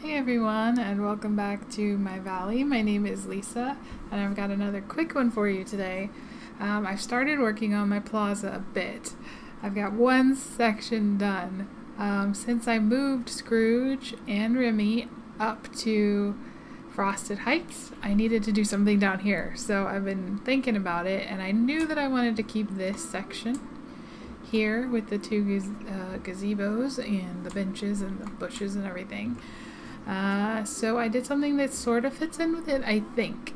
Hey everyone, and welcome back to my valley. My name is Lisa, and I've got another quick one for you today. I've started working on my plaza a bit. I've got one section done. Since I moved Scrooge and Remy up to Frosted Heights, I needed to do something down here. So I've been thinking about it, and I knew that I wanted to keep this section here with the two gazebos and the benches and the bushes and everything. So I did something that sort of fits in with it, I think.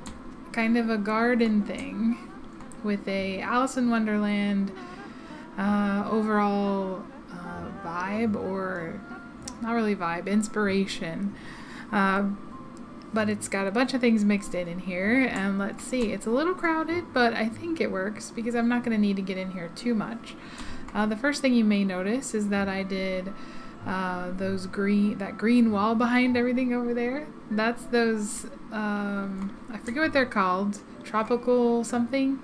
Kind of a garden thing with a Alice in Wonderland overall vibe, or not really vibe, inspiration. But it's got a bunch of things mixed in here, and let's see, it's a little crowded, but I think it works because I'm not going to need to get in here too much. The first thing you may notice is that I did that green wall behind everything over there. That's those, I forget what they're called, tropical something.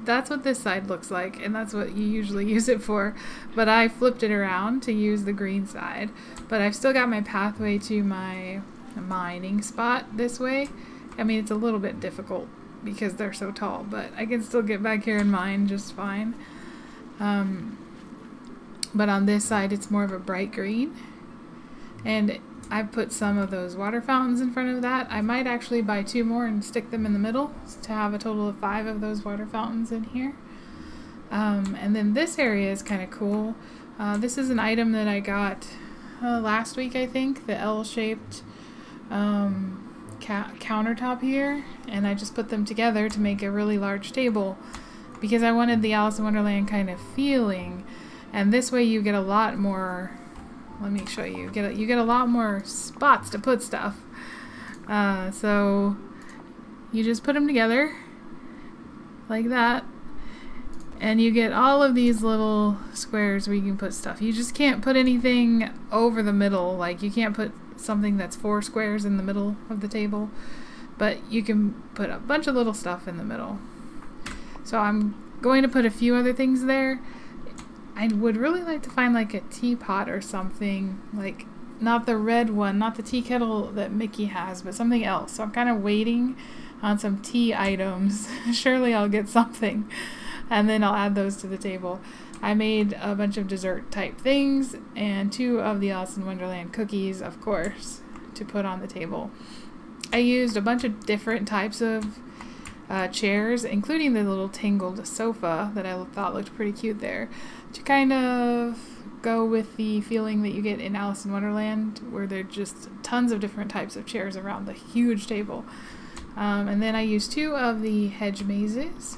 That's what this side looks like, and that's what you usually use it for. But I flipped it around to use the green side. But I've still got my pathway to my mining spot this way. I mean, it's a little bit difficult because they're so tall, but I can still get back here and mine just fine. But on this side it's more of a bright green, and I put some of those water fountains in front of that. I might actually buy 2 more and stick them in the middle to have a total of 5 of those water fountains in here. And then this area is kind of cool. This is an item that I got last week, I think, the L-shaped countertop here, and I just put them together to make a really large table because I wanted the Alice in Wonderland kind of feeling. And this way you get a lot more, let me show you, you get a lot more spots to put stuff. So you just put them together like that, and you get all of these little squares where you can put stuff. You just can't put anything over the middle, like you can't put something that's 4 squares in the middle of the table, but you can put a bunch of little stuff in the middle. So I'm going to put a few other things there. I would really like to find like a teapot or something, like not the red one, not the tea kettle that Mickey has, but something else. So I'm kind of waiting on some tea items. Surely I'll get something, and then I'll add those to the table. I made a bunch of dessert type things and 2 of the Alice in Wonderland cookies, of course, to put on the table. I used a bunch of different types of chairs, including the little tangled sofa that I thought looked pretty cute there, to kind of go with the feeling that you get in Alice in Wonderland, where there are just tons of different types of chairs around the huge table. And then I used 2 of the hedge mazes.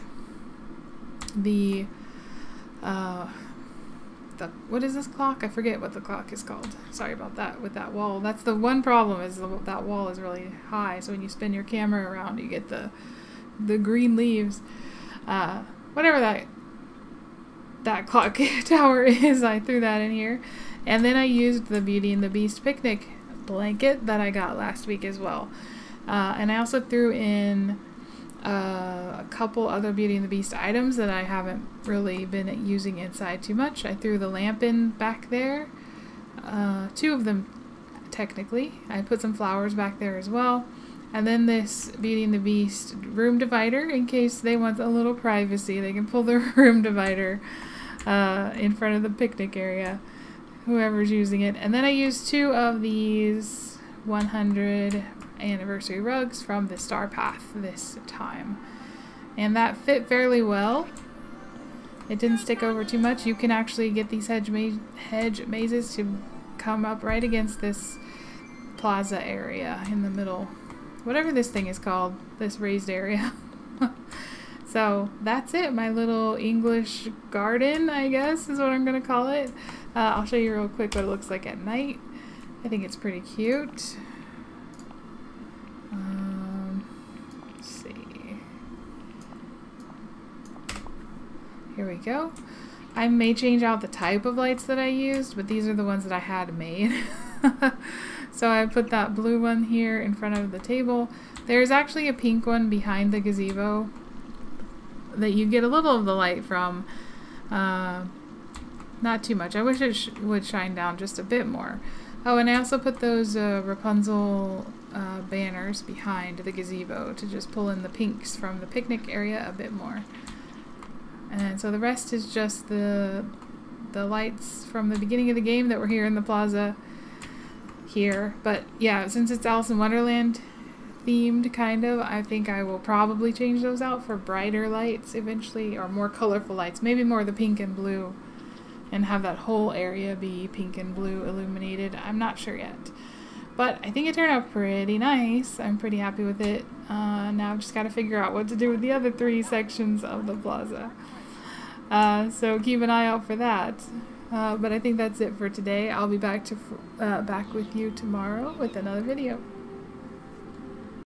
What is this clock? I forget what the clock is called. Sorry about that with that wall. That's the one problem, is that wall is really high, so when you spin your camera around you get the green leaves. Whatever that clock tower is, I threw that in here. And then I used the Beauty and the Beast picnic blanket that I got last week as well. And I also threw in a couple other Beauty and the Beast items that I haven't really been using inside too much. I threw the lamp in back there, 2 of them technically. I put some flowers back there as well. And then this Beauty and the Beast room divider, in case they want a little privacy. They can pull their room divider in front of the picnic area, whoever's using it. And then I used 2 of these 100 anniversary rugs from the Star Path this time. And that fit fairly well. It didn't stick over too much. You can actually get these hedge mazes to come up right against this plaza area in the middle. Whatever this thing is called, this raised area. So that's it, my little English garden, I guess is what I'm going to call it. I'll show you real quick what it looks like at night. I think it's pretty cute. Let's see. Here we go. I may change out the type of lights that I used, but these are the ones that I had made. So I put that blue one here in front of the table. There's actually a pink one behind the gazebo that you get a little of the light from. Not too much. I wish it would shine down just a bit more. Oh, and I also put those Rapunzel banners behind the gazebo to just pull in the pinks from the picnic area a bit more. And so the rest is just the lights from the beginning of the game that were here in the plaza here. But yeah, since it's Alice in Wonderland themed, kind of, I think I will probably change those out for brighter lights eventually, or more colorful lights, maybe more the pink and blue, and have that whole area be pink and blue illuminated. I'm not sure yet, but I think it turned out pretty nice. I'm pretty happy with it. Now I've just got to figure out what to do with the other 3 sections of the plaza, so keep an eye out for that. But I think that's it for today. I'll be back with you tomorrow with another video.